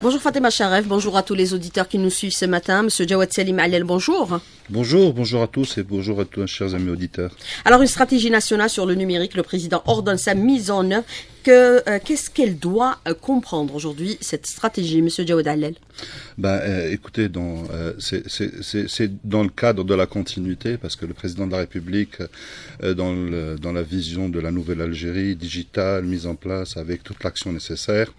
Bonjour Fatima Charef, bonjour à tous les auditeurs qui nous suivent ce matin. Monsieur Jawad Salim Allel, bonjour. Bonjour à tous et bonjour à tous, chers amis auditeurs. Alors, une stratégie nationale sur le numérique, le président ordonne sa mise en œuvre. Qu'est-ce qu'elle doit comprendre aujourd'hui, cette stratégie, monsieur Jawad Allel? Écoutez, c'est dans le cadre de la continuité, parce que le président de la République, dans la vision de la nouvelle Algérie digitale, mise en place avec toute l'action nécessaire,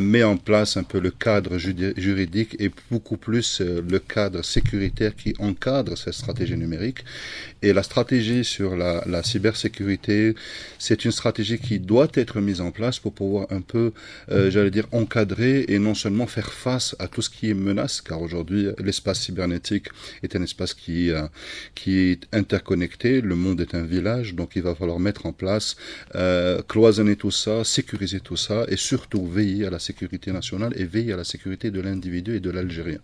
met en place un peu le cadre juridique et beaucoup plus le cadre sécuritaire qui encadre cette stratégie numérique. Et la stratégie sur la cybersécurité, c'est une stratégie qui doit être mise en place pour pouvoir un peu, encadrer et non seulement faire face à tout ce qui est menace, car aujourd'hui, l'espace cybernétique est un espace qui est interconnecté, le monde est un village, donc il va falloir mettre en place, cloisonner tout ça, sécuriser tout ça, et surtout veiller à la sécurité nationale et veiller à la sécurité de l'individu et de l'Algérien.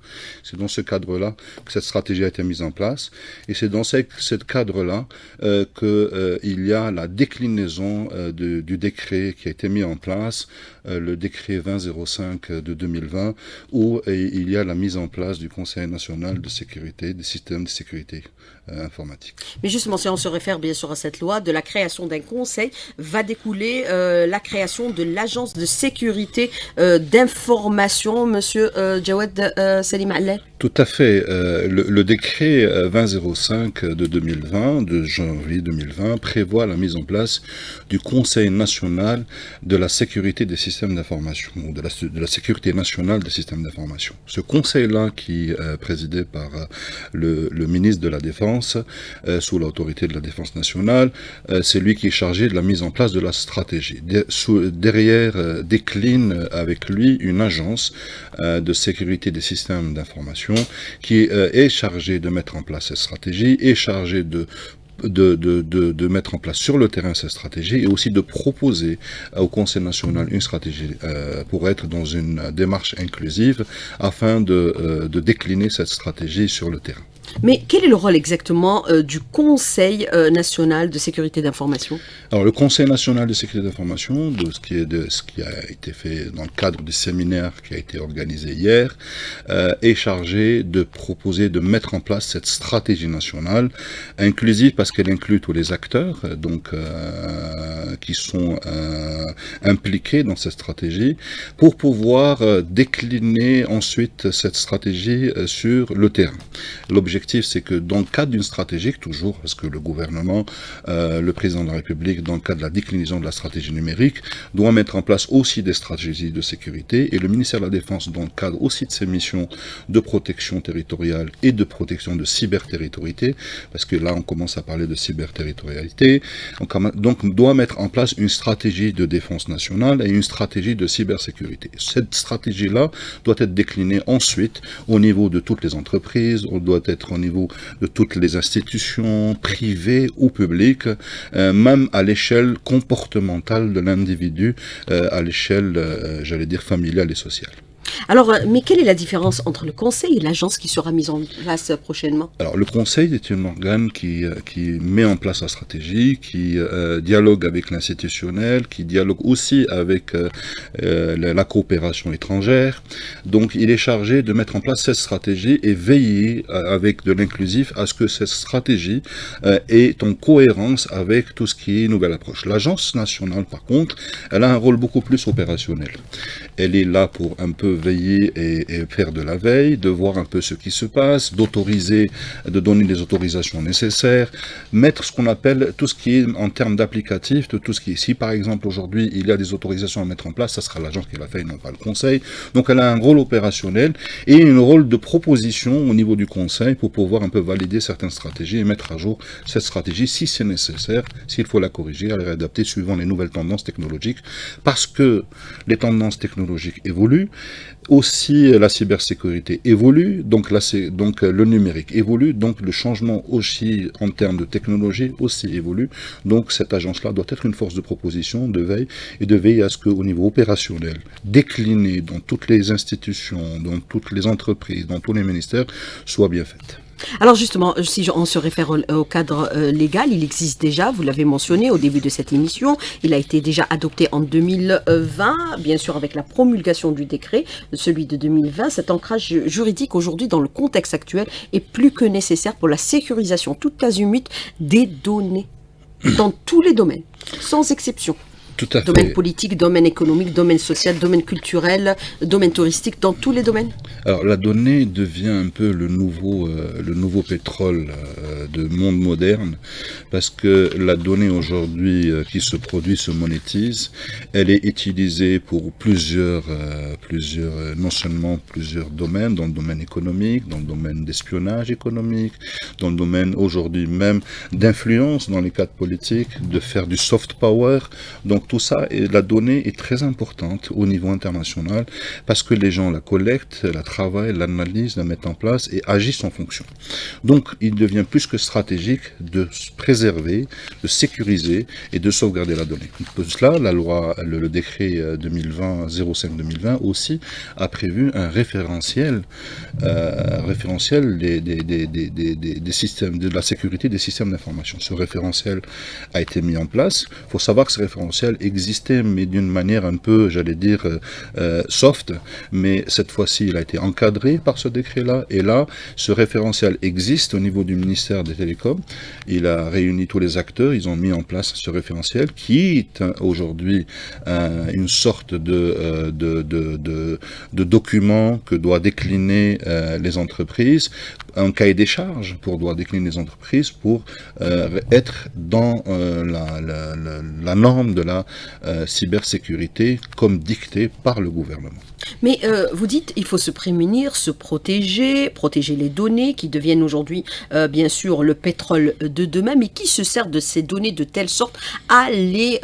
C'est dans ce cadre-là que cette stratégie a été mise en place, et c'est dans ce cadre-là qu'il y a la déclinaison du décret qui a été mis en place, le décret 2005 de 2020, où il y a la mise en place du Conseil national de sécurité, des systèmes de sécurité informatique. Mais justement, si on se réfère bien sûr à cette loi, de la création d'un conseil va découler la création de l'agence de sécurité d'information, monsieur Jawad Salim Allel. Tout à fait. Le décret 2005 de 2020, de janvier 2020, prévoit la mise en place du Conseil national de la sécurité des systèmes d'information, ou de la sécurité nationale des systèmes d'information. Ce conseil-là, qui est présidé par le ministre de la Défense, sous l'autorité de la Défense nationale, c'est lui qui est chargé de la mise en place de la stratégie. Derrière décline avec lui une agence de sécurité des systèmes d'information qui est chargée de mettre en place cette stratégie, est chargée de mettre en place sur le terrain cette stratégie et aussi de proposer au Conseil national une stratégie pour être dans une démarche inclusive afin de décliner cette stratégie sur le terrain. Mais quel est le rôle exactement du Conseil national de sécurité d'information? Alors, le Conseil national de sécurité d'information, de ce qui a été fait dans le cadre du séminaire qui a été organisé hier, est chargé de proposer, de mettre en place cette stratégie nationale inclusive parce qu'elle inclut tous les acteurs, qui sont impliqués dans cette stratégie, pour pouvoir décliner ensuite cette stratégie sur le terrain. L'objectif, c'est que dans le cadre d'une stratégie, toujours, parce que le gouvernement, le président de la République, dans le cadre de la déclinaison de la stratégie numérique, doit mettre en place aussi des stratégies de sécurité, et le ministère de la Défense, dans le cadre aussi de ses missions de protection territoriale et de protection de cyberterritorialité, parce que là, on commence à parler de cyberterritorialité, donc doit mettre en place une stratégie de défense nationale et une stratégie de cybersécurité. Cette stratégie-là doit être déclinée ensuite au niveau de toutes les entreprises, on doit être au niveau de toutes les institutions privées ou publiques, même à l'échelle comportementale de l'individu, à l'échelle, familiale et sociale. Alors, mais quelle est la différence entre le Conseil et l'agence qui sera mise en place prochainement? Alors, le Conseil est un organe qui met en place la stratégie, qui dialogue avec l'institutionnel, qui dialogue aussi avec la coopération étrangère. Donc, il est chargé de mettre en place cette stratégie et veiller avec de l'inclusif à ce que cette stratégie est en cohérence avec tout ce qui est nouvelle approche. L'agence nationale, par contre, elle a un rôle beaucoup plus opérationnel. Elle est là pour un peu veiller et faire de la veille, de voir un peu ce qui se passe, de donner les autorisations nécessaires, mettre ce qu'on appelle tout ce qui est en termes d'applicatif, de tout ce qui est, si par exemple aujourd'hui il y a des autorisations à mettre en place, ça sera l'agence qui l'a fait et non pas le Conseil. Donc elle a un rôle opérationnel et un rôle de proposition au niveau du Conseil pour pouvoir un peu valider certaines stratégies et mettre à jour cette stratégie si c'est nécessaire, s'il faut la corriger, à la réadapter suivant les nouvelles tendances technologiques, parce que les tendances technologiques évoluent. Aussi, la cybersécurité évolue, donc le numérique évolue, donc le changement aussi en termes de technologie aussi évolue. Donc cette agence-là doit être une force de proposition, de veille, et de veiller à ce qu'au niveau opérationnel, décliné dans toutes les institutions, dans toutes les entreprises, dans tous les ministères, soit bien faite. Alors justement, si on se réfère au cadre légal, il existe déjà, vous l'avez mentionné au début de cette émission, il a été déjà adopté en 2020, bien sûr avec la promulgation du décret, celui de 2020. Cet ancrage juridique aujourd'hui dans le contexte actuel est plus que nécessaire pour la sécurisation toute azimut des données, dans tous les domaines, sans exception. Tout à Domaine fait. politique, domaine économique, domaine social, domaine culturel, domaine touristique, dans tous les domaines. Alors la donnée devient un peu le nouveau pétrole de monde moderne, parce que la donnée aujourd'hui qui se produit, se monétise, elle est utilisée pour non seulement plusieurs domaines, dans le domaine économique, dans le domaine d'espionnage économique, dans le domaine aujourd'hui même d'influence dans les cadres politiques, de faire du soft power. Donc tout ça, et la donnée est très importante au niveau international parce que les gens la collectent, la travaillent, l'analysent, la mettent en place et agissent en fonction. Donc il devient plus que stratégique de préserver, de sécuriser et de sauvegarder la donnée. Pour cela, la loi, le décret 05-2020 aussi a prévu un référentiel des systèmes, de la sécurité des systèmes d'information. Ce référentiel a été mis en place. Il faut savoir que ce référentiel existait, mais d'une manière un peu, j'allais dire, soft, mais cette fois-ci, il a été encadré par ce décret-là, et là, ce référentiel existe au niveau du ministère des Télécoms. Il a réuni tous les acteurs, ils ont mis en place ce référentiel qui est aujourd'hui une sorte de document que doit décliner les entreprises, un cahier des charges doit décliner les entreprises pour être dans la norme de la cybersécurité comme dictée par le gouvernement. Mais vous dites il faut se prémunir, se protéger les données qui deviennent aujourd'hui bien sûr le pétrole de demain, mais qui se sert de ces données de telle sorte à les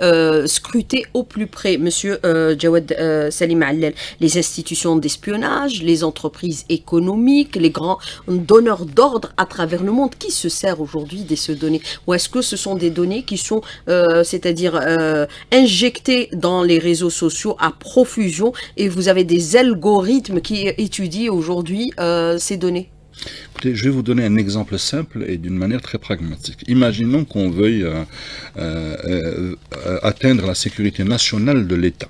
scruter au plus près. Monsieur Jawed Salim Allel, les institutions d'espionnage, les entreprises économiques, les grands donneurs d'ordre à travers le monde, qui se sert aujourd'hui de ces données? Ou est-ce que ce sont des données qui sont, c'est-à-dire injectées dans les réseaux sociaux à profusion et vous avez des algorithmes qui étudient aujourd'hui ces données? Écoutez, je vais vous donner un exemple simple et d'une manière très pragmatique. Imaginons qu'on veuille atteindre la sécurité nationale de l'État.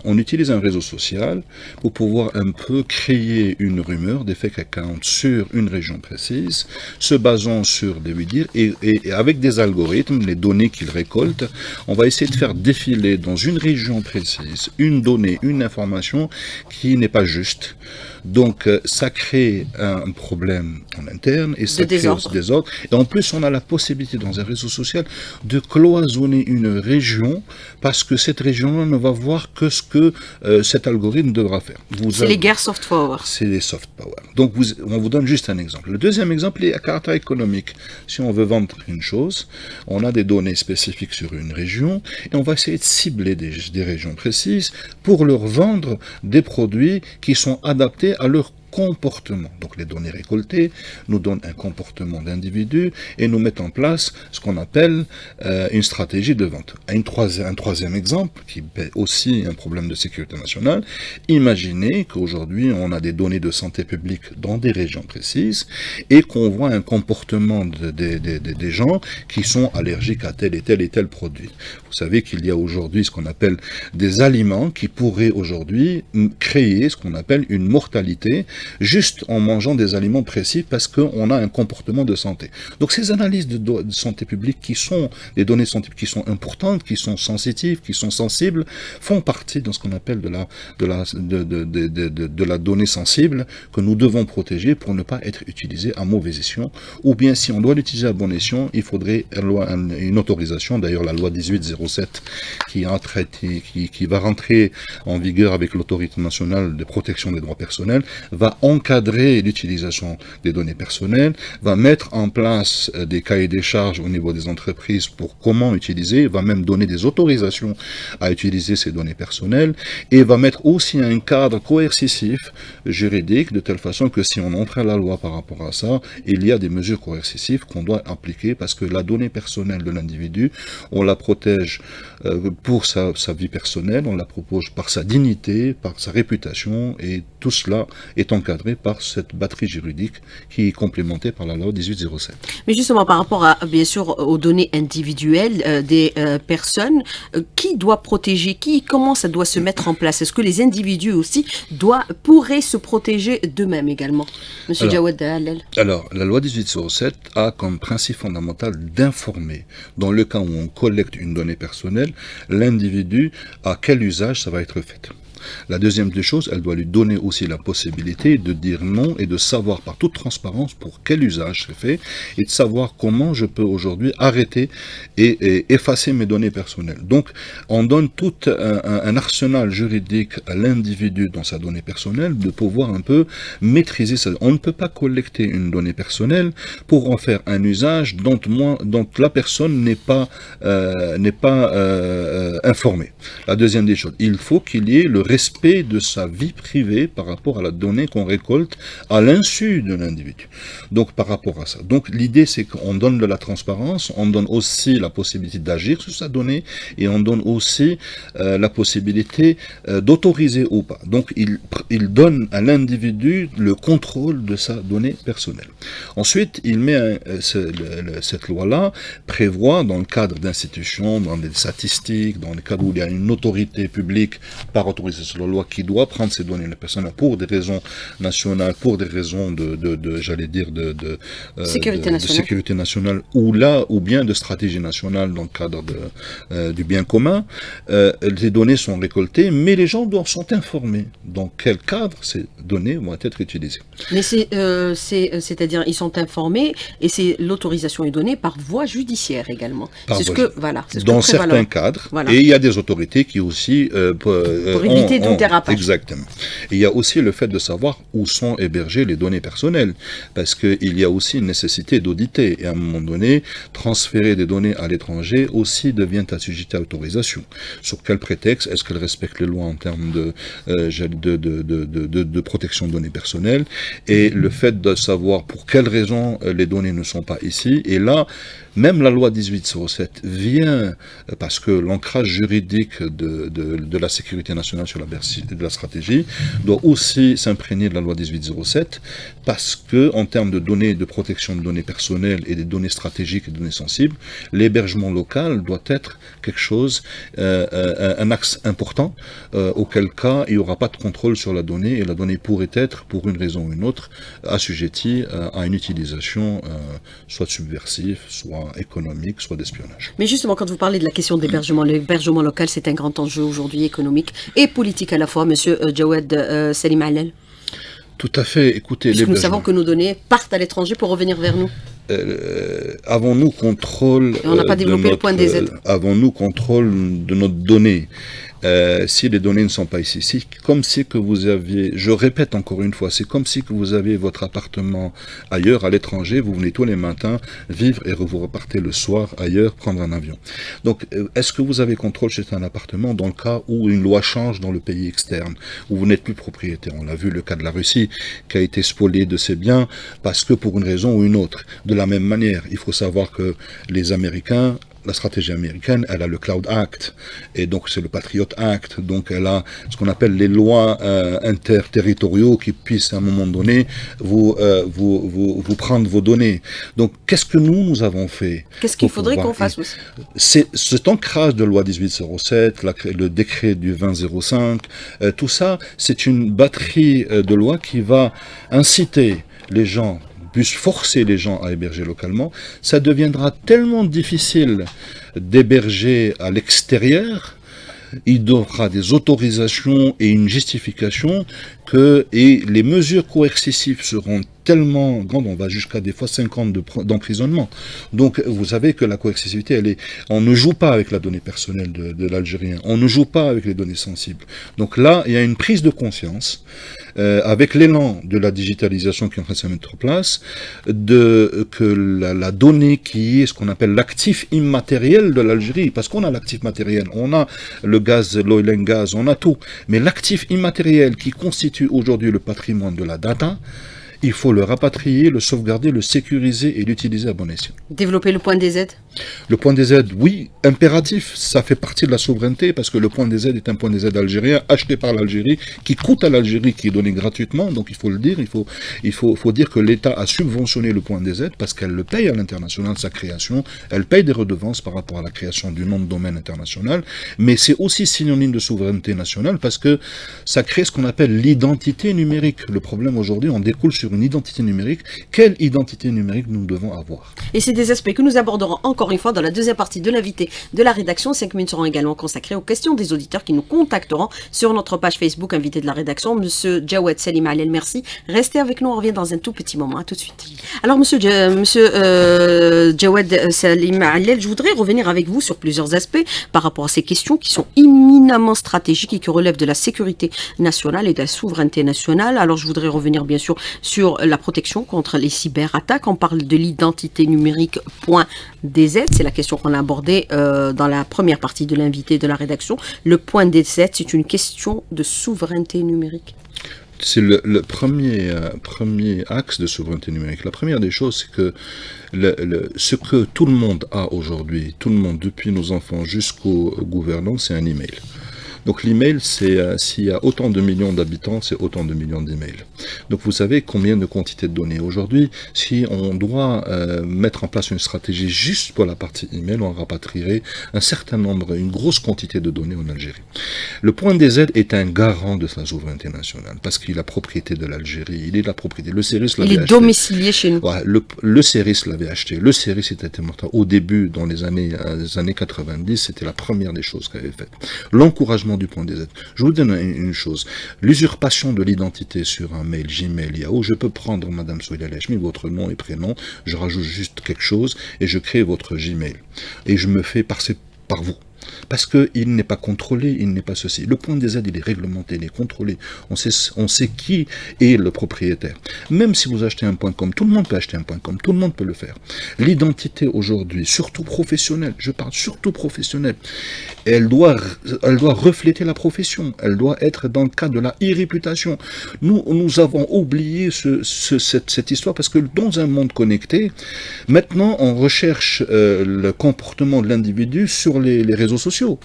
On utilise un réseau social pour pouvoir un peu créer une rumeur, des fake accounts sur une région précise, se basant sur des oui-dire, et avec des algorithmes, les données qu'ils récoltent, on va essayer de faire défiler dans une région précise une donnée, une information qui n'est pas juste. Donc ça crée un problème en interne et ça crée aussi des ordres. Et en plus, on a la possibilité dans un réseau social de cloisonner une région parce que cette région-là ne va voir que ce que cet algorithme devra faire. C'est les guerres soft power. C'est les soft power. Donc on vous donne juste un exemple. Le deuxième exemple est à caractère économique. Si on veut vendre une chose, on a des données spécifiques sur une région et on va essayer de cibler des régions précises pour leur vendre des produits qui sont adaptés à leur comportement. Donc les données récoltées nous donnent un comportement d'individu et nous mettent en place ce qu'on appelle une stratégie de vente. Un troisième exemple, qui est aussi un problème de sécurité nationale, imaginez qu'aujourd'hui on a des données de santé publique dans des régions précises et qu'on voit un comportement des gens qui sont allergiques à tel et tel produit. Vous savez qu'il y a aujourd'hui ce qu'on appelle des aliments qui pourraient aujourd'hui créer ce qu'on appelle une mortalité juste en mangeant des aliments précis parce qu'on a un comportement de santé. Donc ces analyses de santé publique qui sont des données de santé qui sont importantes, qui sont sensitives, qui sont sensibles, font partie de ce qu'on appelle de la donnée sensible que nous devons protéger pour ne pas être utilisée à mauvais escient. Ou bien si on doit l'utiliser à bon escient, il faudrait une autorisation, d'ailleurs la loi 1807 qui va rentrer en vigueur avec l'autorité nationale de protection des droits personnels, va encadrer l'utilisation des données personnelles, va mettre en place des cahiers des charges au niveau des entreprises pour comment utiliser, va même donner des autorisations à utiliser ces données personnelles et va mettre aussi un cadre coercitif juridique de telle façon que si on enfreint la loi par rapport à ça, il y a des mesures coercitives qu'on doit appliquer parce que la donnée personnelle de l'individu, on la protège pour sa vie personnelle, on la propose par sa dignité, par sa réputation et tout cela est en encadré par cette batterie juridique qui est complémentée par la loi 1807. Mais justement, par rapport à, bien sûr, aux données individuelles des personnes, qui doit protéger qui? Comment ça doit se mettre en place? Est-ce que les individus aussi pourraient se protéger d'eux-mêmes également? Monsieur Jawed Allel. Alors, la loi 1807 a comme principe fondamental d'informer, dans le cas où on collecte une donnée personnelle, l'individu à quel usage ça va être fait. La deuxième des choses, elle doit lui donner aussi la possibilité de dire non et de savoir par toute transparence pour quel usage c'est fait et de savoir comment je peux aujourd'hui arrêter et effacer mes données personnelles. Donc, on donne tout un arsenal juridique à l'individu dans sa donnée personnelle de pouvoir un peu maîtriser ça. On ne peut pas collecter une donnée personnelle pour en faire un usage dont la personne n'est pas informée. La deuxième des choses, il faut qu'il y ait le respect de sa vie privée par rapport à la donnée qu'on récolte à l'insu de l'individu. Donc par rapport à ça. Donc l'idée c'est qu'on donne de la transparence, on donne aussi la possibilité d'agir sur sa donnée et on donne aussi la possibilité d'autoriser ou pas. Donc il donne à l'individu le contrôle de sa donnée personnelle. Ensuite, il met cette loi-là prévoit dans le cadre d'institutions, dans des statistiques, dans le cadre où il y a une autorité publique par autorisation de la loi qui doit prendre ces données personnelles pour des raisons nationales, pour des raisons de sécurité nationale ou bien de stratégie nationale dans le cadre du bien commun. Les données sont récoltées, mais les gens sont informés dans quel cadre ces données vont être utilisées. Mais c'est-à-dire ils sont informés et l'autorisation est donnée par voie judiciaire également. Dans certains cadres, et il y a des autorités qui aussi pour éviter tout dérapage. Exactement. Et il y a aussi le fait de savoir où sont hébergées les données personnelles, parce qu'il y a aussi une nécessité d'auditer, et à un moment donné, transférer des données à l'étranger aussi devient assujetti à autorisation. Sur quel prétexte? Est-ce qu'elle respecte les lois en termes de protection de données personnelles? Et le fait de savoir pour quelles raisons les données ne sont pas ici, et là, même la loi 1807 vient, parce que l'ancrage juridique de la sécurité nationale sur de la stratégie doit aussi s'imprégner de la loi 1807, parce que en termes de données, de protection de données personnelles et des données stratégiques et des données sensibles, l'hébergement local doit être quelque chose, un axe important, auquel cas il n'y aura pas de contrôle sur la donnée, et la donnée pourrait être, pour une raison ou une autre, assujettie à une utilisation soit subversive, soit économique, soit d'espionnage. Mais justement, quand vous parlez de la question d'hébergement, l'hébergement local, c'est un grand enjeu aujourd'hui économique et politique à la fois, monsieur Jawed Salim Allel. Tout à fait. Écoutez, puisque nous savons que nos données partent à l'étranger pour revenir vers nous. Avons-nous contrôle on n'a pas développé le point des aides. Avons-nous contrôle de notre donnée? Si les données ne sont pas ici, c'est comme si que vous aviez, je répète encore une fois, c'est comme si que vous aviez votre appartement ailleurs, à l'étranger, vous venez tous les matins vivre et vous repartez le soir ailleurs, prendre un avion. Donc, est-ce que vous avez contrôle chez un appartement dans le cas où une loi change dans le pays externe, où vous n'êtes plus propriétaire? On a vu le cas de la Russie qui a été spoliée de ses biens parce que pour une raison ou une autre. De la même manière, il faut savoir que les Américains, la stratégie américaine, elle a le Cloud Act, et donc c'est le Patriot Act, donc elle a ce qu'on appelle les lois interterritoriaux qui puissent à un moment donné vous prendre vos données. Donc qu'est-ce que nous avons fait? Qu'est-ce qu'il faudrait qu'on fasse aussi? C'est cet ancrage de loi 1807, le décret du 2005, tout ça, c'est une batterie de lois qui va inciter les gens, puisse forcer les gens à héberger localement, ça deviendra tellement difficile d'héberger à l'extérieur, il y aura des autorisations et une justification et les mesures coercitives seront tellement grande, on va jusqu'à des fois 5 ans d'emprisonnement. Donc vous savez que la coercitivité, on ne joue pas avec la donnée personnelle de l'Algérien, on ne joue pas avec les données sensibles. Donc là, il y a une prise de conscience, avec l'élan de la digitalisation qui est en train de se mettre en place, que la donnée qui est ce qu'on appelle l'actif immatériel de l'Algérie, parce qu'on a l'actif matériel, on a le gaz, l'oil and gas, on a tout, mais l'actif immatériel qui constitue aujourd'hui le patrimoine de la data, il faut le rapatrier, le sauvegarder, le sécuriser et l'utiliser à bon escient. Développer le point des aides. Le point des aides, oui, impératif, ça fait partie de la souveraineté, parce que le point des aides est un point des aides algérien, acheté par l'Algérie, qui coûte à l'Algérie, qui est donné gratuitement, donc il faut le dire, il faut dire que l'État a subventionné le point des aides, parce qu'elle le paye à l'international, sa création, elle paye des redevances par rapport à la création du nom de domaine international, mais c'est aussi synonyme de souveraineté nationale, parce que ça crée ce qu'on appelle l'identité numérique. Le problème aujourd'hui, on découle sur une identité numérique. Quelle identité numérique nous devons avoir? Et c'est des aspects que nous aborderons encore une fois dans la deuxième partie de l'invité de la rédaction. 5 minutes seront également consacrées aux questions des auditeurs qui nous contacteront sur notre page Facebook invité de la rédaction. Monsieur Jawed Salim Allel, merci. Restez avec nous, on revient dans un tout petit moment. À tout de suite. Alors monsieur Jawed Salim Allel, je voudrais revenir avec vous sur plusieurs aspects par rapport à ces questions qui sont éminemment stratégiques et qui relèvent de la sécurité nationale et de la souveraineté nationale. Alors je voudrais revenir bien sûr sur la protection contre les cyberattaques. On parle de l'identité numérique .dz, c'est la question qu'on a abordée dans la première partie de l'invité de la rédaction. Le .dz, c'est une question de souveraineté numérique. C'est le premier axe de souveraineté numérique. La première des choses, c'est que ce que tout le monde a aujourd'hui, tout le monde, depuis nos enfants jusqu'aux gouvernants, c'est un email. Donc l'email, c'est s'il y a autant de millions d'habitants, c'est autant de millions d'emails. Donc vous savez combien de quantités de données. Aujourd'hui, si on doit mettre en place une stratégie juste pour la partie email, on rapatrierait un certain nombre, une grosse quantité de données en Algérie. Le point des aides est un garant de sa souveraineté nationale, parce qu'il est la propriété de l'Algérie, il est la propriété. Le CERIS l'avait acheté. Il est domicilié chez nous. Ouais, le CERIS l'avait acheté. Le CERIS était mortel. Au début, dans les années 90, c'était la première des choses qu'il avait faites. L'encouragement du point des aides. Je vous donne une chose. L'usurpation de l'identité sur un mail, Gmail, Yahoo, je peux prendre Madame Souila Lachmi, votre nom et prénom, je rajoute juste quelque chose et je crée votre Gmail. Et je me fais passer par vous. Parce qu'il n'est pas contrôlé, il n'est pas ceci. Le point des aides, il est réglementé, il est contrôlé. On sait qui est le propriétaire. Même si vous achetez un .com, tout le monde peut acheter un .com, tout le monde peut le faire. L'identité aujourd'hui, surtout professionnelle, je parle surtout professionnelle, elle doit refléter la profession. Elle doit être dans le cadre de la e-réputation. Nous avons oublié cette histoire parce que dans un monde connecté, maintenant on recherche le comportement de l'individu sur les réseaux sociaux.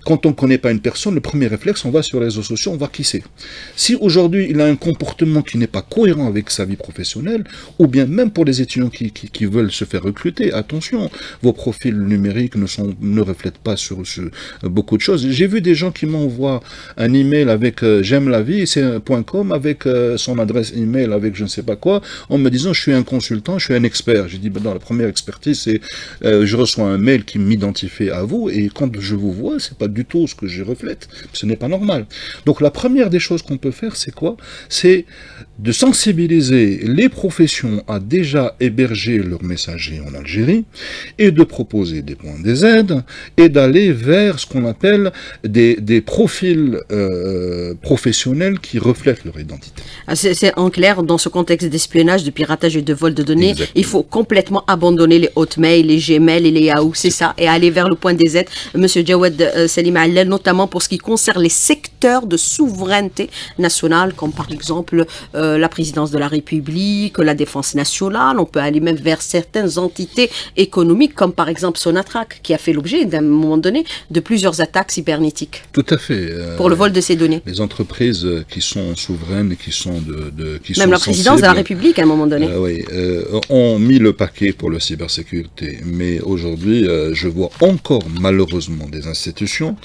Quand on ne connaît pas une personne, le premier réflexe, on va sur les réseaux sociaux, on va qui c'est. Si aujourd'hui il a un comportement qui n'est pas cohérent avec sa vie professionnelle, ou bien même pour les étudiants qui veulent se faire recruter, attention, vos profils numériques ne reflètent pas sur beaucoup de choses. J'ai vu des gens qui m'envoient un email avec j'aime la vie, c'est un .com, avec son adresse email, avec je ne sais pas quoi, en me disant je suis un consultant, je suis un expert. J'ai dit ben non, la première expertise c'est je reçois un mail qui m'identifie à vous et quand je vous vois, c'est pas du tout ce que je reflète. Ce n'est pas normal. Donc la première des choses qu'on peut faire, c'est quoi? C'est de sensibiliser les professions à déjà héberger leur messagerie en Algérie et de proposer des points des aides et d'aller vers ce qu'on appelle des profils professionnels qui reflètent leur identité. C'est en clair, dans ce contexte d'espionnage, de piratage et de vol de données, exactement. Il faut complètement abandonner les Hotmail, les Gmail et les Yahoo, c'est ça, et aller vers le point des aides. Monsieur Jawed Salim Allel, notamment pour ce qui concerne les secteurs de souveraineté nationale, comme par exemple la présidence de la République, la défense nationale. On peut aller même vers certaines entités économiques, comme par exemple Sonatrach, qui a fait l'objet d'un moment donné de plusieurs attaques cybernétiques. Tout à fait. Pour le vol de ces données. Les entreprises qui sont souveraines et qui sont qui même sont la présidence de la République à un moment donné. Oui, ont mis le paquet pour la cybersécurité. Mais aujourd'hui, je vois encore malheureusement des institutions,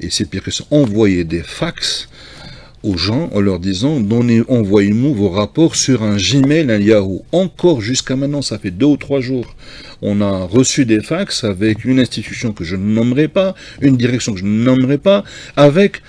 et c'est pire que ça, envoyer des fax aux gens en leur disant envoyez-nous vos rapports sur un Gmail, un Yahoo. Encore jusqu'à maintenant, ça fait 2 ou 3 jours, on a reçu des fax avec une institution que je ne nommerai pas, une direction que je ne nommerai pas, avec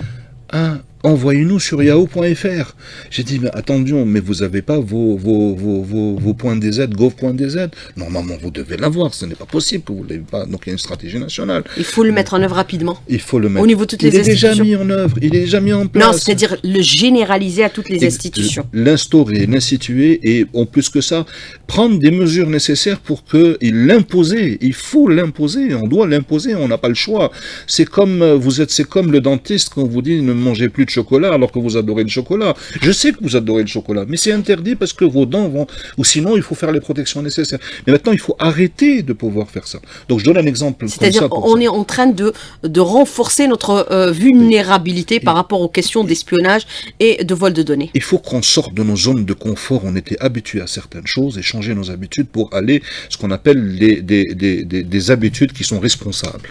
un envoyez-nous sur yahoo.fr. J'ai dit, mais attention, mais vous n'avez pas vos points des aides, gov.dz. Normalement, vous devez l'avoir, ce n'est pas possible que vous ne l'ayez pas. Donc, il y a une stratégie nationale. Il faut le mettre en œuvre rapidement. Il faut le mettre. Au niveau de toutes les institutions. Il est déjà mis en œuvre, il est déjà mis en place. Non, c'est-à-dire le généraliser à toutes les institutions. L'instaurer, l'instituer, et en plus que ça, prendre des mesures nécessaires pour l'imposer. Il faut l'imposer, on doit l'imposer, on n'a pas le choix. C'est comme le dentiste quand on vous dit ne mangez plus de chocolat alors que vous adorez le chocolat. Je sais que vous adorez le chocolat, mais c'est interdit parce que vos dents vont... Ou sinon, il faut faire les protections nécessaires. Mais maintenant, il faut arrêter de pouvoir faire ça. Donc, je donne un exemple comme ça. C'est-à-dire qu'on est en train de renforcer notre vulnérabilité par rapport aux questions d'espionnage et de vol de données. Il faut qu'on sorte de nos zones de confort. On était habitués à certaines choses et changer nos habitudes pour aller ce qu'on appelle des habitudes qui sont responsables.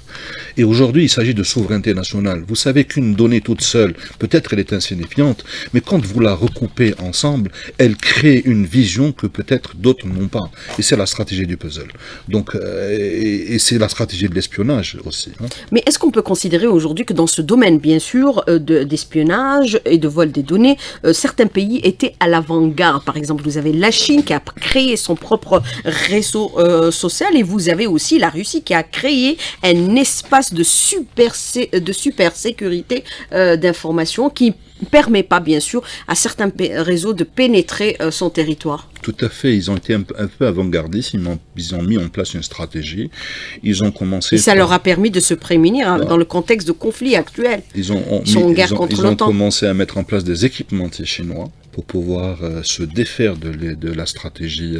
Et aujourd'hui, il s'agit de souveraineté nationale. Vous savez qu'une donnée toute seule, peut-être elle est insignifiante, mais quand vous la recoupez ensemble, elle crée une vision que peut-être d'autres n'ont pas. Et c'est la stratégie du puzzle. Donc, et c'est la stratégie de l'espionnage aussi. Hein. Mais est-ce qu'on peut considérer aujourd'hui que dans ce domaine, bien sûr, d'espionnage et de vol des données, certains pays étaient à l'avant-garde? Par exemple, vous avez la Chine qui a créé son propre réseau social et vous avez aussi la Russie qui a créé un espace de super sécurité d'information qui ne permet pas, bien sûr, à certains réseaux de pénétrer son territoire. Tout à fait, ils ont été un peu avant-gardistes, ils ont mis en place une stratégie, ils ont commencé... Et ça leur a permis de se prémunir dans le contexte de conflit actuel. Ils ont commencé à mettre en place des équipementiers chinois pour pouvoir se défaire de la stratégie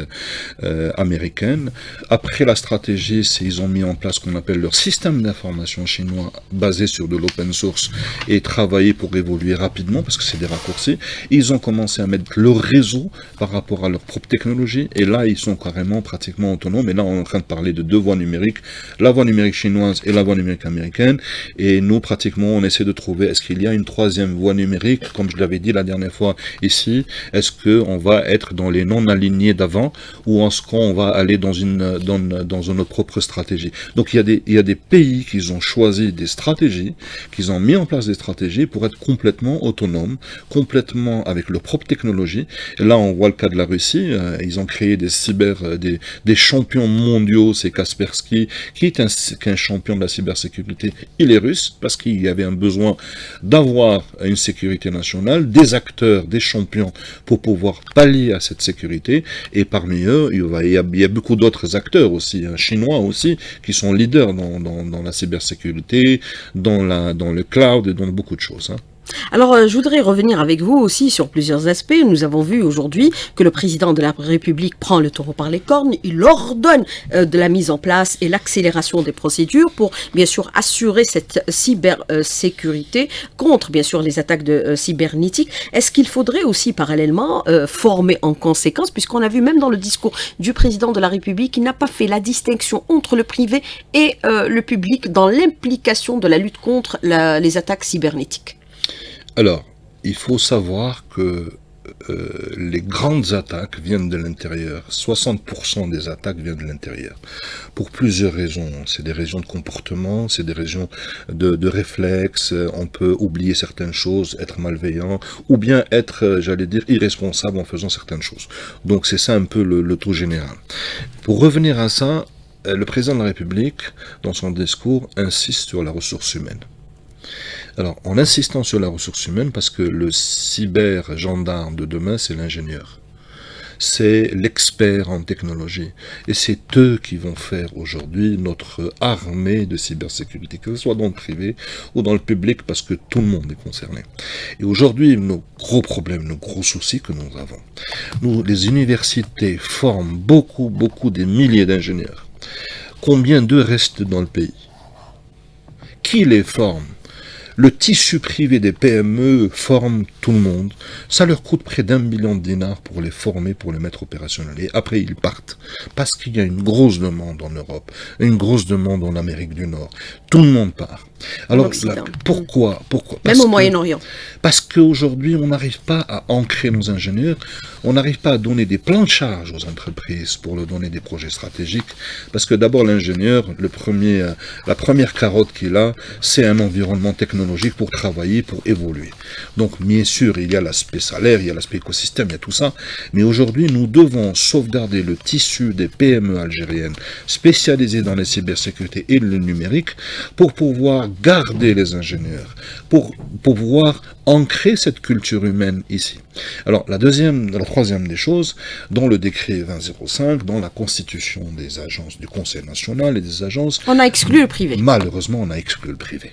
américaine. Après la stratégie, ils ont mis en place ce qu'on appelle leur système d'information chinois basé sur de l'open source et travailler pour évoluer rapidement parce que c'est des raccourcis. Ils ont commencé à mettre leur réseau par rapport à leur propre technologie et là, ils sont carrément pratiquement autonomes. Et là, on est en train de parler de deux voies numériques, la voie numérique chinoise et la voie numérique américaine. Et nous, pratiquement, on essaie de trouver, est-ce qu'il y a une troisième voie numérique, comme je l'avais dit la dernière fois ici. Est-ce qu'on va être dans les non-alignés d'avant ou est-ce qu'on va aller dans notre propre stratégie? Donc il y a des pays qui ont choisi des stratégies, qui ont mis en place des stratégies pour être complètement autonomes, complètement avec leur propre technologie. Et là, on voit le cas de la Russie. Ils ont créé des champions mondiaux. C'est Kaspersky, qui est un champion de la cybersécurité. Il est russe parce qu'il y avait un besoin d'avoir une sécurité nationale, des acteurs, des champions pour pouvoir pallier à cette sécurité. Et parmi eux, il y a beaucoup d'autres acteurs aussi, chinois aussi, qui sont leaders dans la cybersécurité, dans le cloud et dans beaucoup de choses. Hein. Alors, je voudrais revenir avec vous aussi sur plusieurs aspects. Nous avons vu aujourd'hui que le président de la République prend le taureau par les cornes. Il ordonne de la mise en place et l'accélération des procédures pour, bien sûr, assurer cette cybersécurité contre, bien sûr, les attaques cybernétiques. Est-ce qu'il faudrait aussi, parallèlement, former en conséquence, puisqu'on a vu même dans le discours du président de la République qu'il n'a pas fait la distinction entre le privé et le public dans l'implication de la lutte contre les attaques cybernétiques? Alors, il faut savoir que les grandes attaques viennent de l'intérieur. 60% des attaques viennent de l'intérieur. Pour plusieurs raisons. C'est des raisons de comportement, c'est des raisons de réflexe. On peut oublier certaines choses, être malveillant, ou bien être, j'allais dire, irresponsable en faisant certaines choses. Donc c'est ça un peu le tout général. Pour revenir à ça, le président de la République, dans son discours, insiste sur la ressource humaine. Alors, en insistant sur la ressource humaine, parce que le cyber-gendarme de demain, c'est l'ingénieur. C'est l'expert en technologie. Et c'est eux qui vont faire aujourd'hui notre armée de cybersécurité, que ce soit dans le privé ou dans le public, parce que tout le monde est concerné. Et aujourd'hui, nos gros problèmes, nos gros soucis que nous avons. Nous, les universités forment beaucoup des milliers d'ingénieurs. Combien d'eux restent dans le pays? Qui les forme? Le tissu privé des PME forme tout le monde. Ça leur coûte près d'1 million de dinars pour les former, pour les mettre opérationnels. Et après, ils partent. Parce qu'il y a une grosse demande en Europe, une grosse demande en Amérique du Nord. Tout le monde part. Alors, pourquoi? Même au Moyen-Orient. Parce qu'aujourd'hui, on n'arrive pas à ancrer nos ingénieurs, on n'arrive pas à donner des plans de charge aux entreprises pour leur donner des projets stratégiques. Parce que d'abord, l'ingénieur, la première carotte qu'il a, c'est un environnement technologique pour travailler, pour évoluer. Donc, bien sûr, il y a l'aspect salaire, il y a l'aspect écosystème, il y a tout ça. Mais aujourd'hui, nous devons sauvegarder le tissu des PME algériennes spécialisées dans la cybersécurité et le numérique pour pouvoir garder les ingénieurs, pour pouvoir ancrer cette culture humaine ici. Alors, la troisième des choses, dans le décret 2005, dans la constitution des agences du Conseil national et des agences... On a exclu le privé. Malheureusement, on a exclu le privé.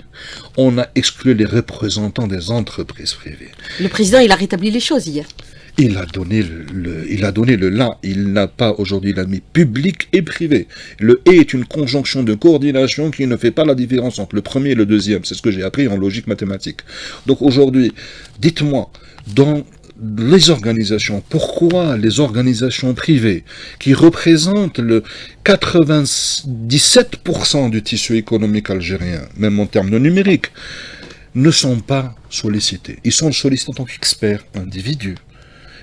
On a exclu les représentants des entreprises privées. Le président, il a rétabli les choses hier. Il a donné le là. Il n'a pas aujourd'hui, il a mis public et privé. Le et est une conjonction de coordination qui ne fait pas la différence entre le premier et le deuxième. C'est ce que j'ai appris en logique mathématique. Donc aujourd'hui, dites-moi, dans les organisations, pourquoi les organisations privées qui représentent le 97% du tissu économique algérien, même en termes de numérique, ne sont pas sollicités? Ils sont sollicités en tant qu'experts, individus.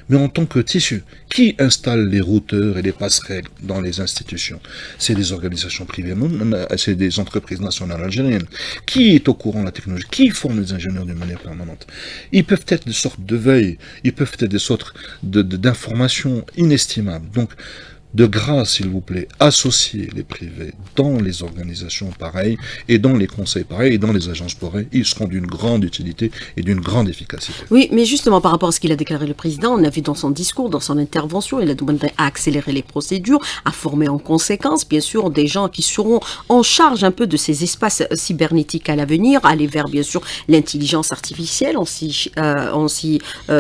Mais en tant que tissu, qui installe les routeurs et les passerelles dans les institutions? C'est des organisations privées, c'est des entreprises nationales algériennes. Qui est au courant de la technologie? Qui forme les ingénieurs d'une manière permanente? Ils peuvent être des sortes de veille, ils peuvent être des sortes d'informations inestimables. Donc, de grâce, s'il vous plaît, associez les privés dans les organisations pareilles, et dans les conseils pareils, et dans les agences pareilles. Ils seront d'une grande utilité et d'une grande efficacité. Oui, mais justement, par rapport à ce qu'il a déclaré le président, on a vu dans son discours, dans son intervention, il a demandé à accélérer les procédures, à former en conséquence, bien sûr, des gens qui seront en charge un peu de ces espaces cybernétiques à l'avenir, aller vers, bien sûr, l'intelligence artificielle, on s'y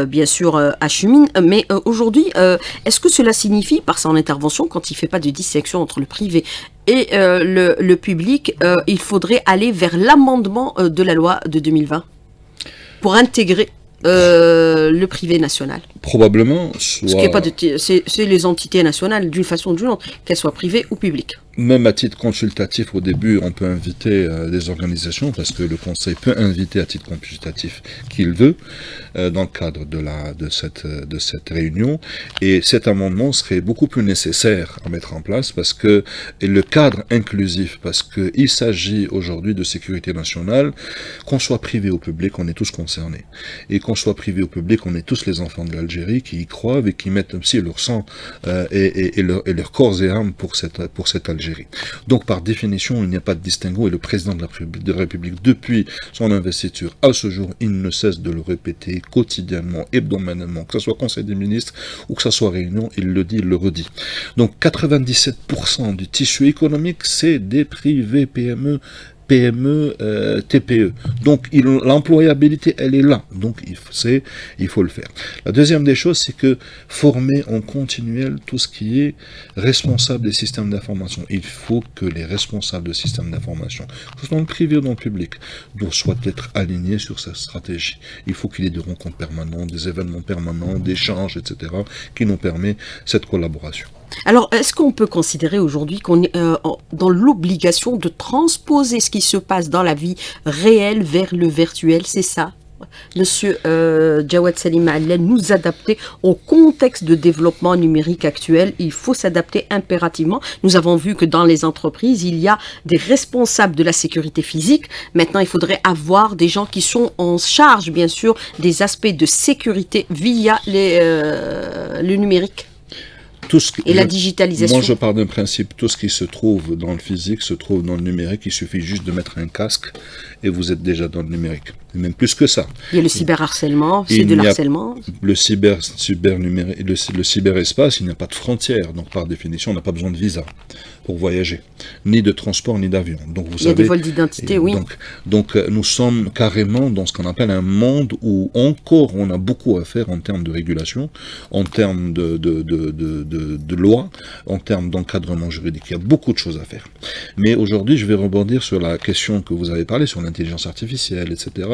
bien sûr, achemine. Mais aujourd'hui, est-ce que cela signifie, par son intervention, quand il ne fait pas de distinction entre le privé et le public, il faudrait aller vers l'amendement de la loi de 2020 pour intégrer le privé national? Probablement, c'est les entités nationales, d'une façon ou d'une autre, qu'elles soient privées ou publiques. Même à titre consultatif, au début, on peut inviter des organisations, parce que le Conseil peut inviter à titre consultatif qui il veut, dans le cadre de cette réunion. Et cet amendement serait beaucoup plus nécessaire à mettre en place, parce que le cadre inclusif, parce qu'il s'agit aujourd'hui de sécurité nationale, qu'on soit privé ou public, on est tous concernés. Et qu'on soit privé ou public, on est tous les enfants de l'Algérie qui y croient et qui mettent aussi leur sang et leur corps et âme pour cette Algérie. Donc, par définition, il n'y a pas de distinguo, et le président de la République, depuis son investiture à ce jour, il ne cesse de le répéter quotidiennement, hebdomadairement, que ce soit Conseil des ministres ou que ce soit réunion, il le dit, il le redit. Donc, 97% du tissu économique, c'est des privés PME, TPE. Donc, l'employabilité, elle est là. Donc, il faut le faire. La deuxième des choses, c'est que former en continuel tout ce qui est responsable des systèmes d'information. Il faut que les responsables de systèmes d'information, que ce soit dans le privé ou dans le public, soient être alignés sur cette stratégie. Il faut qu'il y ait des rencontres permanentes, des événements permanents, des échanges, etc., qui nous permettent cette collaboration. Alors, est-ce qu'on peut considérer aujourd'hui qu'on est dans l'obligation de transposer ce qui se passe dans la vie réelle vers le virtuel? C'est ça, Monsieur Jawed Salim Maalen, nous adapter au contexte de développement numérique actuel. Il faut s'adapter impérativement. Nous avons vu que dans les entreprises, il y a des responsables de la sécurité physique. Maintenant, il faudrait avoir des gens qui sont en charge, bien sûr, des aspects de sécurité via le numérique. Et la digitalisation. Moi, je pars d'un principe, tout ce qui se trouve dans le physique se trouve dans le numérique. Il suffit juste de mettre un casque et vous êtes déjà dans le numérique. Et même plus que ça. Il y a le cyberharcèlement, c'est de l'harcèlement. Le cyberespace, il n'y a pas de frontières. Donc, par définition, on n'a pas besoin de visa pour voyager, ni de transport, ni d'avion. Donc, vous savez, il y a des vols d'identité, oui. Donc, nous sommes carrément dans ce qu'on appelle un monde où encore on a beaucoup à faire en termes de régulation, en termes de loi, en termes d'encadrement juridique. Il y a beaucoup de choses à faire. Mais aujourd'hui, je vais rebondir sur la question que vous avez parlé, sur l'intelligence artificielle, etc.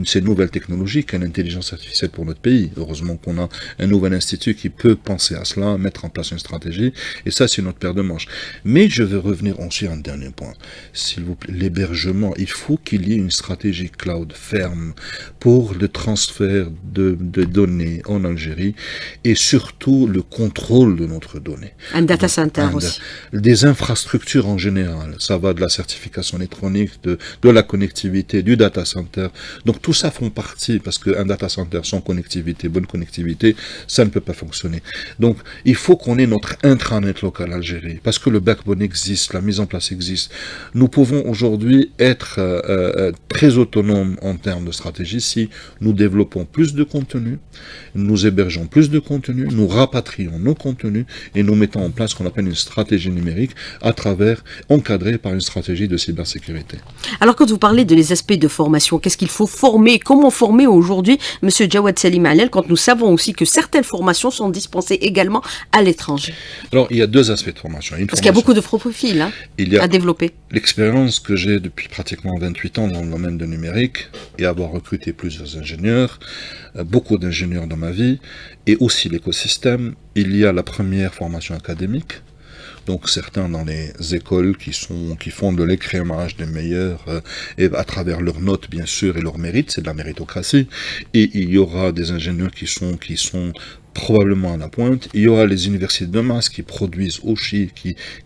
Ces nouvelles technologies, quelle intelligence artificielle pour notre pays. Heureusement qu'on a un nouvel institut qui peut penser à cela, mettre en place une stratégie, et ça, c'est notre paire de manches. Mais je vais revenir ensuite à un dernier point. S'il vous plaît, l'hébergement, il faut qu'il y ait une stratégie cloud ferme pour le transfert de données en Algérie, et surtout le contrôle de notre donnée. Un data center aussi. Des infrastructures en général. Ça va de la certification électronique, de la connectivité, du data center. Donc tout ça font partie, parce qu'un data center sans connectivité, bonne connectivité, ça ne peut pas fonctionner. Donc il faut qu'on ait notre intranet local Algérie, parce que le backbone existe, la mise en place existe. Nous pouvons aujourd'hui être très autonomes en termes de stratégie si nous développons plus de contenu, nous hébergeons plus de contenu, nous rapatrions nos contenus et nous mettons en place ce qu'on appelle une stratégie numérique encadrée par une stratégie de cybersécurité. Alors quand vous parlez de les aspects de formation, qu'est-ce qu'il faut former? Comment former aujourd'hui, Monsieur Jawad Salim Allel, quand nous savons aussi que certaines formations sont dispensées également à l'étranger? Alors il y a deux aspects de formation. Parce qu'il y a beaucoup de profils à développer. L'expérience que j'ai depuis pratiquement 28 ans dans le domaine de numérique et avoir recruté plusieurs ingénieurs, beaucoup d'ingénieurs dans ma vie, et aussi l'écosystème. Il y a la première formation académique, donc certains dans les écoles qui font de l'écrémage des meilleurs, et à travers leurs notes bien sûr et leurs mérites, c'est de la méritocratie, et il y aura des ingénieurs qui sont probablement à la pointe. Il y aura les universités de masse qui produisent aussi,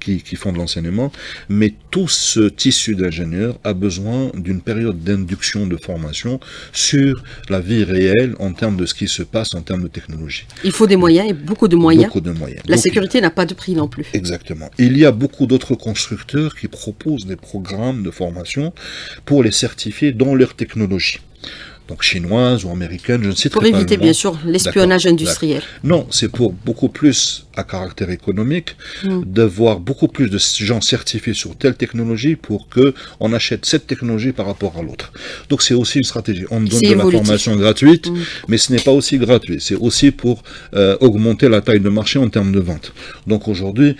qui font de l'enseignement, mais tout ce tissu d'ingénieurs a besoin d'une période d'induction de formation sur la vie réelle en termes de ce qui se passe en termes de technologie. Il faut des moyens et beaucoup de moyens. Beaucoup de moyens. La sécurité n'a pas de prix non plus. Exactement. Il y a beaucoup d'autres constructeurs qui proposent des programmes de formation pour les certifier dans leur technologie. Donc chinoise ou américaine, je ne sais pas. Pour éviter bien sûr l'espionnage industriel. Non, c'est pour beaucoup plus à caractère économique, d'avoir beaucoup plus de gens certifiés sur telle technologie pour que on achète cette technologie par rapport à l'autre. Donc c'est aussi une stratégie. On donne de la formation gratuite, mais ce n'est pas aussi gratuit. C'est aussi pour augmenter la taille de marché en termes de vente. Donc aujourd'hui,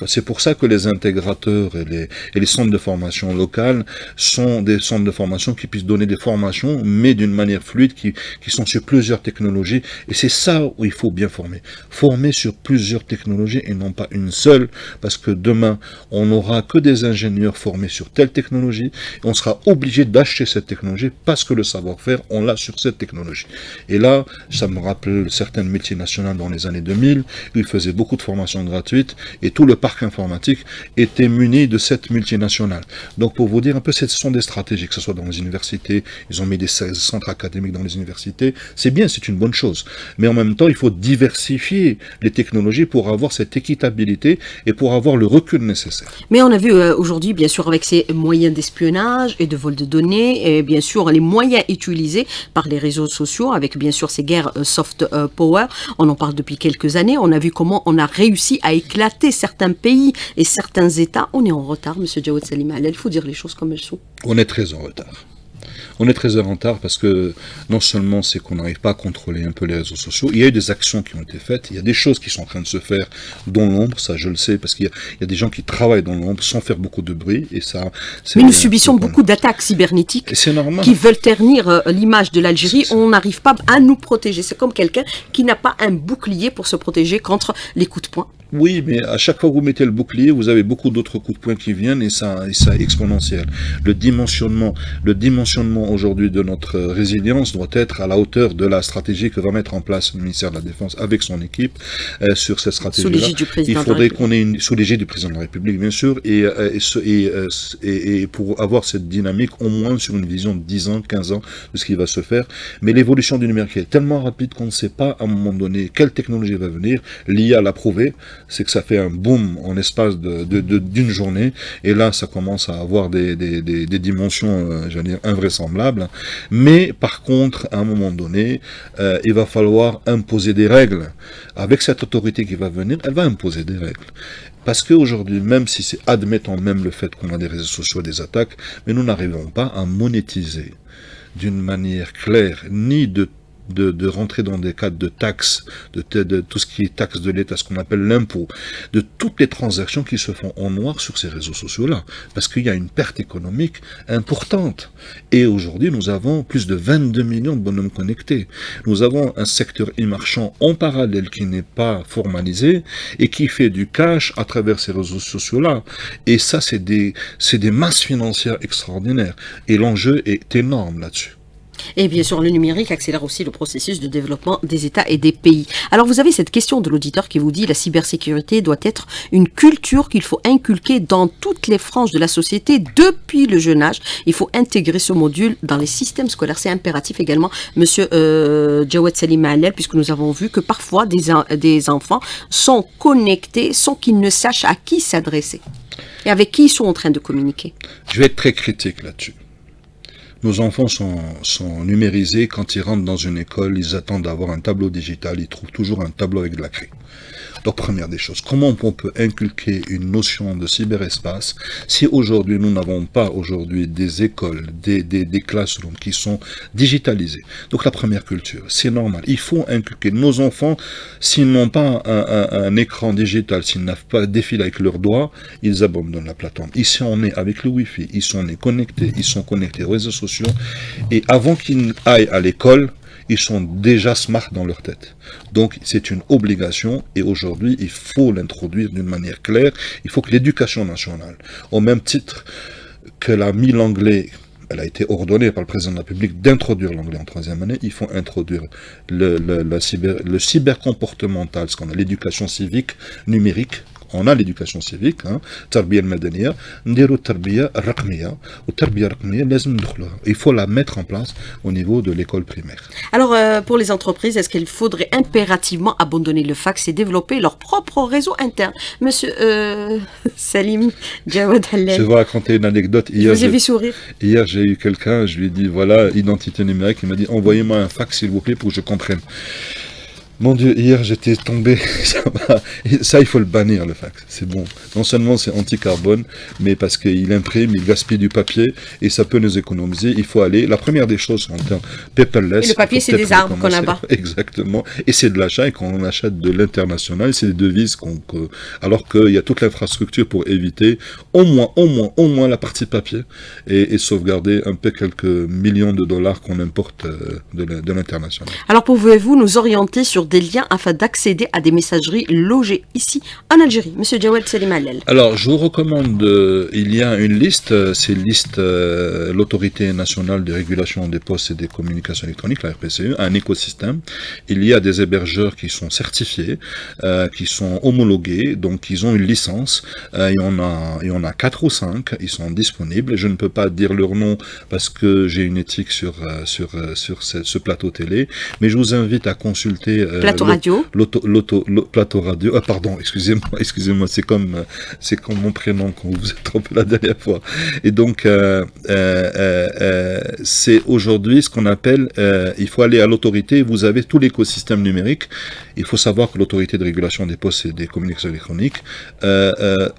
c'est pour ça que les intégrateurs et les centres de formation locales sont des centres de formation qui puissent donner des formations, mais d'une manière fluide, qui sont sur plusieurs technologies. Et c'est ça où il faut bien former. Former sur plusieurs technologies et non pas une seule, parce que demain, on n'aura que des ingénieurs formés sur telle technologie, et on sera obligé d'acheter cette technologie parce que le savoir-faire, on l'a sur cette technologie. Et là, ça me rappelle certaines multinationales dans les années 2000, où ils faisaient beaucoup de formations gratuites, et tout le parc informatique était muni de cette multinationale. Donc pour vous dire un peu, ce sont des stratégies, que ce soit dans les universités, ils ont mis des centres académiques dans les universités, c'est bien, c'est une bonne chose. Mais en même temps, il faut diversifier les technologies pour avoir cette équitabilité et pour avoir le recul nécessaire. Mais on a vu aujourd'hui, bien sûr, avec ces moyens d'espionnage et de vol de données, et bien sûr, les moyens utilisés par les réseaux sociaux, avec bien sûr ces guerres soft power, on en parle depuis quelques années, on a vu comment on a réussi à éclater certains pays et certains États. On est en retard, M. Jawad Salim Allel, il faut dire les choses comme elles sont. On est très en retard. On est très en retard parce que non seulement c'est qu'on n'arrive pas à contrôler un peu les réseaux sociaux, il y a eu des actions qui ont été faites, il y a des choses qui sont en train de se faire dans l'ombre, ça je le sais, parce qu'il y a des gens qui travaillent dans l'ombre sans faire beaucoup de bruit, et ça... Mais nous subissons beaucoup d'attaques cybernétiques qui veulent ternir l'image de l'Algérie. On n'arrive pas à nous protéger. C'est comme quelqu'un qui n'a pas un bouclier pour se protéger contre les coups de poing. Oui, mais à chaque fois que vous mettez le bouclier, vous avez beaucoup d'autres coups de poing qui viennent, et ça est exponentiel. Le dimensionnement aujourd'hui de notre résilience doit être à la hauteur de la stratégie que va mettre en place le ministère de la Défense avec son équipe sur cette stratégie-là. Sous l'égide du président. Il faudrait qu'on ait sous l'égide du président de la République, bien sûr, et pour avoir cette dynamique au moins sur une vision de 10 ans, 15 ans de ce qui va se faire. Mais l'évolution du numérique est tellement rapide qu'on ne sait pas à un moment donné quelle technologie va venir. L'IA l'a prouvé. C'est que ça fait un boom en l'espace d'une journée, et là ça commence à avoir des dimensions, j'allais dire, invraisemblables. Mais par contre, à un moment donné, il va falloir imposer des règles. Avec cette autorité qui va venir, elle va imposer des règles. Parce qu'aujourd'hui, même si c'est, admettons même le fait qu'on a des réseaux sociaux, des attaques, mais nous n'arrivons pas à monétiser d'une manière claire, ni de rentrer dans des cadres de taxes, de tout ce qui est taxe de l'État, ce qu'on appelle l'impôt, de toutes les transactions qui se font en noir sur ces réseaux sociaux-là, parce qu'il y a une perte économique importante. Et aujourd'hui, nous avons plus de 22 millions de bonhommes connectés. Nous avons un secteur e-marchand en parallèle qui n'est pas formalisé et qui fait du cash à travers ces réseaux sociaux-là. Et ça, c'est des masses financières extraordinaires. Et l'enjeu est énorme là-dessus. Et bien sûr, le numérique accélère aussi le processus de développement des États et des pays. Alors, vous avez cette question de l'auditeur qui vous dit la cybersécurité doit être une culture qu'il faut inculquer dans toutes les franges de la société depuis le jeune âge. Il faut intégrer ce module dans les systèmes scolaires. C'est impératif également, monsieur Jawed Salim Allel, puisque nous avons vu que parfois des enfants sont connectés sans qu'ils ne sachent à qui s'adresser et avec qui ils sont en train de communiquer. Je vais être très critique là-dessus. Nos enfants sont numérisés. Quand ils rentrent dans une école, ils attendent d'avoir un tableau digital. Ils trouvent toujours un tableau avec de la craie. Donc, première des choses, comment on peut inculquer une notion de cyberespace si aujourd'hui nous n'avons pas aujourd'hui des écoles, des classrooms qui sont digitalisés. Donc, la première culture, c'est normal. Il faut inculquer nos enfants, s'ils n'ont pas un écran digital, s'ils n'ont pas des fils avec leurs doigts, ils abandonnent la plateforme. Ici, on est avec le Wi-Fi, ils sont connectés, aux réseaux sociaux, et avant qu'ils aillent à l'école, ils sont déjà smart dans leur tête. Donc, c'est une obligation et aujourd'hui, il faut l'introduire d'une manière claire. Il faut que l'éducation nationale, au même titre qu'elle a mis l'anglais, elle a été ordonnée par le président de la République d'introduire l'anglais en 3e année, il faut introduire le cybercomportemental, ce qu'on a l'éducation civique numérique. On a l'éducation civique, tarbiya al-madaniya, ndiru tarbiya al-raqmiya, ou tarbiya al-raqmiya, il faut la mettre en place au niveau de l'école primaire. Alors, pour les entreprises, est-ce qu'il faudrait impérativement abandonner le fax et développer leur propre réseau interne? Monsieur Salim Jawed Allel. Je vais raconter une anecdote. Hier, j'ai vu sourire. Hier, j'ai eu quelqu'un, je lui ai dit, voilà, identité numérique, il m'a dit, envoyez-moi un fax, s'il vous plaît, pour que je comprenne. Mon Dieu, hier j'étais tombé, ça il faut le bannir le fax, c'est bon. Non seulement c'est anti-carbone, mais parce qu'il imprime, il gaspille du papier et ça peut nous économiser. Il faut aller, la première des choses en termes paperless. Et le papier c'est des arbres qu'on abat. Exactement, et c'est de l'achat et quand on achète de l'international, c'est des devises alors qu'il y a toute l'infrastructure pour éviter au moins la partie papier et sauvegarder un peu quelques millions de dollars qu'on importe de l'international. Alors pouvez-vous nous orienter sur des liens afin d'accéder à des messageries logées ici en Algérie? Monsieur Jawed Salim Allel. Alors, je vous recommande, il y a une liste, c'est liste l'Autorité nationale de régulation des postes et des communications électroniques, la RPCE, un écosystème. Il y a des hébergeurs qui sont certifiés, qui sont homologués, donc ils ont une licence. Il y en a 4 ou 5, ils sont disponibles. Je ne peux pas dire leur nom parce que j'ai une éthique sur ce plateau télé, mais je vous invite à consulter Plateau radio. Plateau radio. Ah pardon, excusez-moi, c'est comme mon prénom quand vous vous êtes trompé la dernière fois. Et donc c'est aujourd'hui ce qu'on appelle, il faut aller à l'autorité. Vous avez tout l'écosystème numérique. Il faut savoir que l'autorité de régulation des postes et des communications électroniques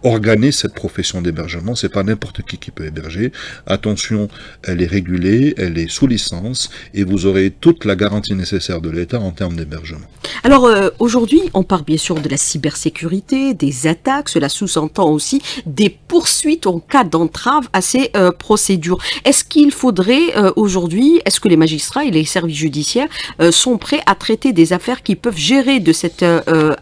organise cette profession d'hébergement. C'est pas n'importe qui peut héberger. Attention, elle est régulée, elle est sous licence et vous aurez toute la garantie nécessaire de l'État en termes d'hébergement. Alors aujourd'hui, on parle bien sûr de la cybersécurité, des attaques, cela sous-entend aussi des poursuites en cas d'entrave à ces procédures. Est-ce qu'il faudrait aujourd'hui, est-ce que les magistrats et les services judiciaires sont prêts à traiter des affaires qui peuvent gérer de cet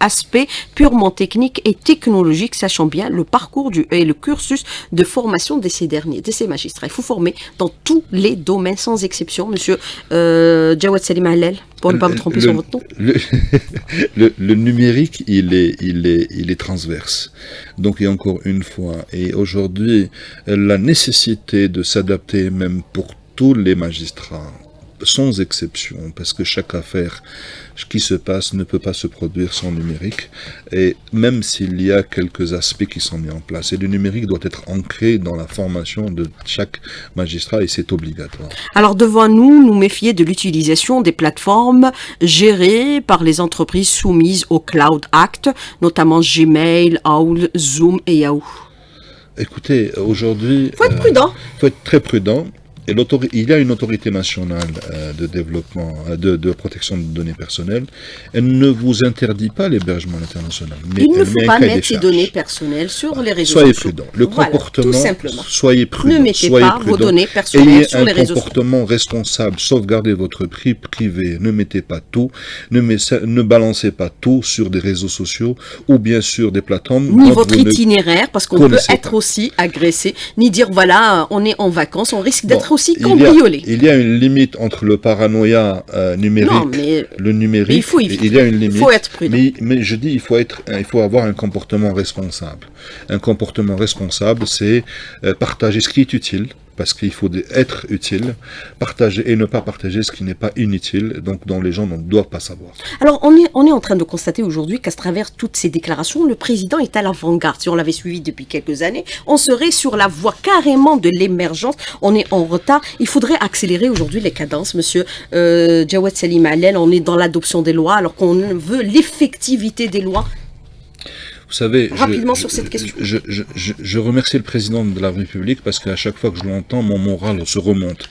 aspect purement technique et technologique, sachant bien le parcours et le cursus de formation de ces derniers, de ces magistrats? Il faut former dans tous les domaines sans exception, monsieur Jawed Salim Allel, pour ne pas me tromper sur votre nom. Le numérique, il est transverse. Donc, et encore une fois, et aujourd'hui, la nécessité de s'adapter même pour tous les magistrats, sans exception, parce que chaque affaire qui se passe ne peut pas se produire sans numérique, et même s'il y a quelques aspects qui sont mis en place, et le numérique doit être ancré dans la formation de chaque magistrat, et c'est obligatoire. Alors devons-nous nous méfier de l'utilisation des plateformes gérées par les entreprises soumises au Cloud Act, notamment Gmail, Owl, Zoom et Yahoo? Écoutez, aujourd'hui... Il faut être prudent. Il faut être très prudent. Et il y a une autorité nationale de développement, de protection de données personnelles. Elle ne vous interdit pas l'hébergement international. Mais il ne faut pas mettre ces données personnelles sur les réseaux sociaux. Soyez prudents. Le comportement, tout simplement. Soyez prudent. Ne mettez pas vos données personnelles sur les réseaux sociaux. Ayez un comportement responsable. Sauvegardez votre prix privé. Ne mettez pas tout. Ne balancez pas tout sur des réseaux sociaux ou bien sur des plateformes. Ni votre itinéraire, parce qu'on peut être aussi agressé. Ni dire, voilà, on est en vacances, on risque d'être être aussi cambriolé. Il y a une limite entre le paranoïa numérique, le numérique. Il y a une limite. Il faut être prudent. Mais je dis, il faut avoir un comportement responsable. Un comportement responsable, c'est partager ce qui est utile. Parce qu'il faut être utile, partager et ne pas partager ce qui n'est pas inutile, donc dont les gens ne doivent pas savoir. Alors, on est en train de constater aujourd'hui qu'à travers toutes ces déclarations, le président est à l'avant-garde. Si on l'avait suivi depuis quelques années, on serait sur la voie carrément de l'émergence. On est en retard. Il faudrait accélérer aujourd'hui les cadences, monsieur Jawed Salim Allel. On est dans l'adoption des lois alors qu'on veut l'effectivité des lois. Vous savez, rapidement sur cette question. Je remercie le président de la République parce qu'à chaque fois que je l'entends, mon moral se remonte.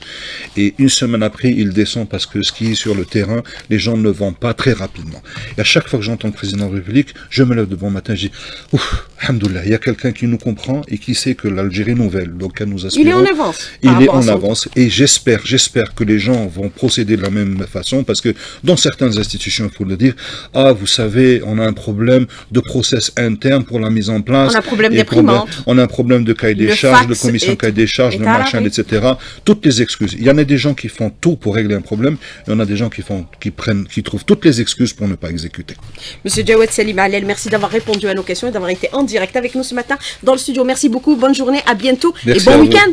Et une semaine après, il descend parce que ce qui est sur le terrain, les gens ne vendent pas très rapidement. Et à chaque fois que j'entends le président de la République, je me lève de bon matin, je dis ouf, alhamdoulilah, il y a quelqu'un qui nous comprend et qui sait que l'Algérie nouvelle, donc à nous aspirons. Il est en avance. Il est en avance et j'espère que les gens vont procéder de la même façon parce que dans certaines institutions, il faut le dire, vous savez, on a un problème de process interne pour la mise en place. On a un problème d'imprimante. On a un problème de cahier des charges, de commission cahier des charges, de machin, etc. Toutes les excuses. Il y en a des gens qui font tout pour régler un problème, et on a des gens qui trouvent toutes les excuses pour ne pas exécuter. Monsieur Jawed Salim Allel, merci d'avoir répondu à nos questions et d'avoir été en direct avec nous ce matin dans le studio. Merci beaucoup, bonne journée, à bientôt et bon week-end.